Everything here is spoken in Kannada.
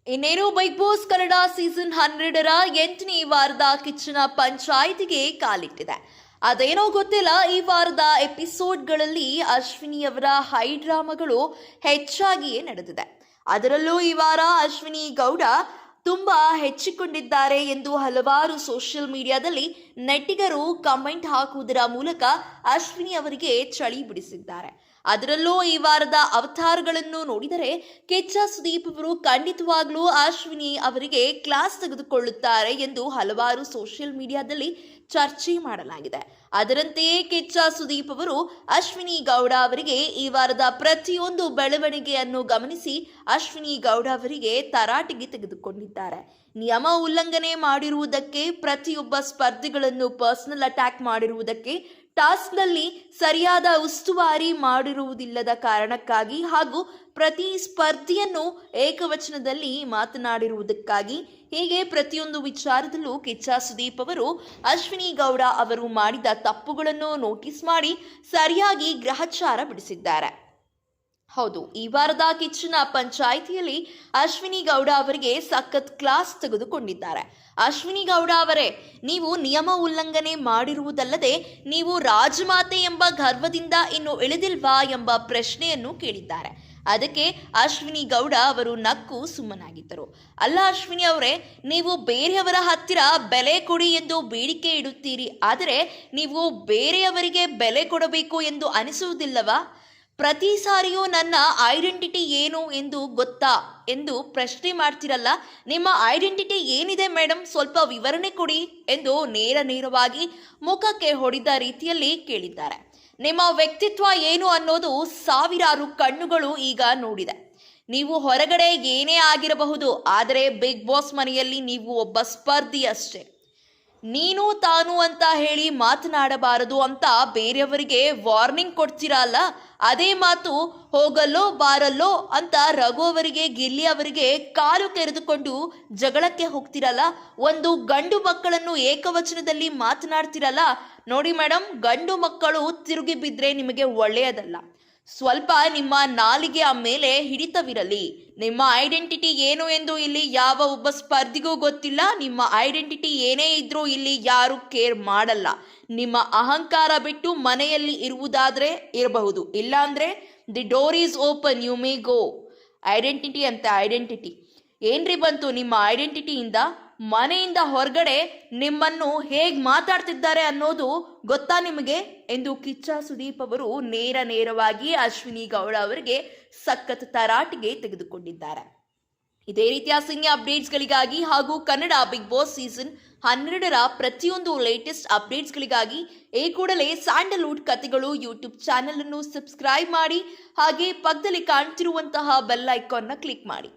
ಇನ್ನೇನು ಬಿಗ್ ಬಾಸ್ ಕನ್ನಡ ಸೀಸನ್ 12ರ 8ನೇ ವಾರದ ಕಿಚ್ಚನ ಪಂಚಾಯಿತಿಗೆ ಕಾಲಿಟ್ಟಿದೆ. ಅದೇನೋ ಗೊತ್ತಿಲ್ಲ, ಈ ವಾರದ ಎಪಿಸೋಡ್ಗಳಲ್ಲಿ ಅಶ್ವಿನಿಯವರ ಹೈ ಡ್ರಾಮಾಗಳು ಹೆಚ್ಚಾಗಿಯೇ ನಡೆದಿದೆ. ಅದರಲ್ಲೂ ಈ ವಾರ ಅಶ್ವಿನಿ ಗೌಡ ತುಂಬಾ ಹೆಚ್ಚಿಕೊಂಡಿದ್ದಾರೆ ಎಂದು ಹಲವಾರು ಸೋಷಿಯಲ್ ಮೀಡಿಯಾದಲ್ಲಿ ನೆಟ್ಟಿಗರು ಕಮೆಂಟ್ ಹಾಕುವುದರ ಮೂಲಕ ಅಶ್ವಿನಿ ಅವರಿಗೆ ಚಳಿ ಬಿಡಿಸಿದ್ದಾರೆ. ಅದರಲ್ಲೂ ಈ ವಾರದ ಅವತಾರಗಳನ್ನು ನೋಡಿದರೆ ಕಿಚ್ಚ ಸುದೀಪ್ ಅವರು ಖಂಡಿತವಾಗ್ಲೂ ಅಶ್ವಿನಿ ಅವರಿಗೆ ಕ್ಲಾಸ್ ತೆಗೆದುಕೊಳ್ಳುತ್ತಾರೆ ಎಂದು ಹಲವಾರು ಸೋಷಿಯಲ್ ಮೀಡಿಯಾದಲ್ಲಿ ಚರ್ಚೆ ಮಾಡಲಾಗಿದೆ. ಅದರಂತೆಯೇ ಕಿಚ್ಚ ಸುದೀಪ್ ಅವರು ಅಶ್ವಿನಿ ಗೌಡ ಅವರಿಗೆ ಈ ವಾರದ ಪ್ರತಿಯೊಂದು ಬೆಳವಣಿಗೆಯನ್ನು ಗಮನಿಸಿ ಅಶ್ವಿನಿ ಗೌಡ ಅವರಿಗೆ ತರಾಟೆಗೆ ತೆಗೆದುಕೊಂಡಿದ್ದಾರೆ. ನಿಯಮ ಉಲ್ಲಂಘನೆ ಮಾಡಿರುವುದಕ್ಕೆ, ಪ್ರತಿಯೊಬ್ಬ ಸ್ಪರ್ಧಿಗಳನ್ನು ಪರ್ಸನಲ್ ಅಟ್ಯಾಕ್ ಮಾಡಿರುವುದಕ್ಕೆ, ಟಾಸ್ಕ್ನಲ್ಲಿ ಸರಿಯಾದ ಉಸ್ತುವಾರಿ ಮಾಡಿರುವುದಿಲ್ಲದ ಕಾರಣಕ್ಕಾಗಿ ಹಾಗೂ ಪ್ರತಿ ಸ್ಪರ್ಧಿಯನ್ನು ಏಕವಚನದಲ್ಲಿ ಮಾತನಾಡಿರುವುದಕ್ಕಾಗಿ, ಹೀಗೆ ಪ್ರತಿಯೊಂದು ವಿಚಾರದಲ್ಲೂ ಕಿಚ್ಚ ಸುದೀಪ್ ಅವರು ಅಶ್ವಿನಿ ಗೌಡ ಅವರು ಮಾಡಿದ ತಪ್ಪುಗಳನ್ನು ನೋಟಿಸ್ ಮಾಡಿ ಸರಿಯಾಗಿ ಗ್ರಹಚಾರ ಬಿಡಿಸಿದ್ದಾರೆ. ಹೌದು, ಈ ವಾರದ ಕಿಚ್ಚನ ಪಂಚಾಯಿತಿಯಲ್ಲಿ ಅಶ್ವಿನಿ ಗೌಡ ಅವರಿಗೆ ಸಖತ್ ಕ್ಲಾಸ್ ತೆಗೆದುಕೊಂಡಿದ್ದಾರೆ. ಅಶ್ವಿನಿ ಗೌಡ ಅವರೇ, ನೀವು ನಿಯಮ ಉಲ್ಲಂಘನೆ ಮಾಡಿರುವುದಲ್ಲದೆ ನೀವು ರಾಜಮಾತೆ ಎಂಬ ಗರ್ವದಿಂದ ಇನ್ನು ಇಳಿದಿಲ್ವಾ ಎಂಬ ಪ್ರಶ್ನೆಯನ್ನು ಕೇಳಿದ್ದಾರೆ. ಅದಕ್ಕೆ ಅಶ್ವಿನಿ ಗೌಡ ಅವರು ನಕ್ಕು ಸುಮ್ಮನಾಗಿದ್ದರು. ಅಲ್ಲ ಅಶ್ವಿನಿ ಅವರೇ, ನೀವು ಬೇರೆಯವರ ಹತ್ತಿರ ಬೆಲೆ ಕೊಡಿ ಎಂದು ಬೇಡಿಕೆ ಇಡುತ್ತೀರಿ, ಆದರೆ ನೀವು ಬೇರೆಯವರಿಗೆ ಬೆಲೆ ಕೊಡಬೇಕು ಎಂದು ಅನಿಸುವುದಿಲ್ಲವಾ? ಪ್ರತಿ ಸಾರಿಯೂ ನನ್ನ ಐಡೆಂಟಿಟಿ ಏನು ಎಂದು ಗೊತ್ತಾ ಎಂದು ಪ್ರಶ್ನೆ ಮಾಡ್ತಿರಲ್ಲ. ನಿಮ್ಮ ಐಡೆಂಟಿಟಿ ಏನಿದೆ ಮೇಡಮ್, ಸ್ವಲ್ಪ ವಿವರಣೆ ಕೊಡಿ ಎಂದು ನೇರವಾಗಿ ಮುಖಕ್ಕೆ ಹೊಡೆದ ರೀತಿಯಲ್ಲಿ ಕೇಳಿದ್ದಾರೆ. ನಿಮ್ಮ ವ್ಯಕ್ತಿತ್ವ ಏನು ಅನ್ನೋದು ಸಾವಿರಾರು ಕಣ್ಣುಗಳು ಈಗ ನೋಡಿದೆ. ನೀವು ಹೊರಗಡೆ ಏನೇ ಆಗಿರಬಹುದು, ಆದರೆ ಬಿಗ್ ಬಾಸ್ ಮನೆಯಲ್ಲಿ ನೀವು ಒಬ್ಬ ಸ್ಪರ್ಧಿ ಅಷ್ಟೇ. ನೀನು ತಾನು ಅಂತ ಹೇಳಿ ಮಾತನಾಡಬಾರದು ಅಂತ ಬೇರೆಯವರಿಗೆ ವಾರ್ನಿಂಗ್ ಕೊಡ್ತೀರಲ್ಲ, ಅದೇ ಮಾತು ಹೋಗಲ್ಲೋ ಬಾರಲ್ಲೋ ಅಂತ ರಘು ಅವರಿಗೆ, ಗಿಲ್ಲಿ ಅವರಿಗೆ ಕಾಲು ಕೆರೆದುಕೊಂಡು ಜಗಳಕ್ಕೆ ಹೋಗ್ತಿರಲ್ಲ, ಒಂದು ಗಂಡು ಮಕ್ಕಳನ್ನು ಏಕವಚನದಲ್ಲಿ ಮಾತನಾಡ್ತಿರಲ್ಲ. ನೋಡಿ ಮೇಡಮ್, ಗಂಡು ಮಕ್ಕಳು ತಿರುಗಿ ಬಿದ್ದರೆ ನಿಮಗೆ ಒಳ್ಳೆಯದಲ್ಲ. ಸ್ವಲ್ಪ ನಿಮ್ಮ ನಾಲಿಗೆಯ ಮೇಲೆ ಹಿಡಿತವಿರಲಿ. ನಿಮ್ಮ ಐಡೆಂಟಿಟಿ ಏನು ಎಂದು ಇಲ್ಲಿ ಯಾವ ಒಬ್ಬ ಸ್ಪರ್ಧಿಗೂ ಗೊತ್ತಿಲ್ಲ. ನಿಮ್ಮ ಐಡೆಂಟಿಟಿ ಏನೇ ಇದ್ರೂ ಇಲ್ಲಿ ಯಾರು ಕೇರ್ ಮಾಡಲ್ಲ. ನಿಮ್ಮ ಅಹಂಕಾರ ಬಿಟ್ಟು ಮನೆಯಲ್ಲಿ ಇರುವುದಾದ್ರೆ ಇರಬಹುದು, ಇಲ್ಲಾಂದ್ರೆ the door is open, you may go. Identity ಅಂತ ಐಡೆಂಟಿಟಿ ಏನ್ರಿ ಬಂತು ನಿಮ್ಮ ಐಡೆಂಟಿಟಿಯಿಂದ? ಮನೆಯಿಂದ ಹೊರಗಡೆ ನಿಮ್ಮನ್ನು ಹೇಗೆ ಮಾತಾಡ್ತಿದ್ದಾರೆ ಅನ್ನೋದು ಗೊತ್ತಾ ನಿಮಗೆ ಎಂದು ಕಿಚ್ಚ ಸುದೀಪ್ ಅವರು ನೇರವಾಗಿ ಅಶ್ವಿನಿ ಗೌಡ ಅವರಿಗೆ ಸಖತ್ ತರಾಟೆಗೆ ತೆಗೆದುಕೊಂಡಿದ್ದಾರೆ. ಇದೇ ರೀತಿಯ ಸಿನಿಮಾ ಅಪ್ಡೇಟ್ಸ್ಗಳಿಗಾಗಿ ಹಾಗೂ ಕನ್ನಡ ಬಿಗ್ ಬಾಸ್ ಸೀಸನ್ 12ರ ಪ್ರತಿಯೊಂದು ಲೇಟೆಸ್ಟ್ ಅಪ್ಡೇಟ್ಸ್ಗಳಿಗಾಗಿ ಈ ಕೂಡಲೇ ಸ್ಯಾಂಡಲ್ವುಡ್ ಕಥೆಗಳು ಯೂಟ್ಯೂಬ್ ಚಾನೆಲ್ ಅನ್ನು ಸಬ್ಸ್ಕ್ರೈಬ್ ಮಾಡಿ, ಹಾಗೆ ಪಕ್ಕದಲ್ಲಿ ಕಾಣ್ತಿರುವಂತಹ ಬೆಲ್ ಐಕಾನ್ನ ಕ್ಲಿಕ್ ಮಾಡಿ.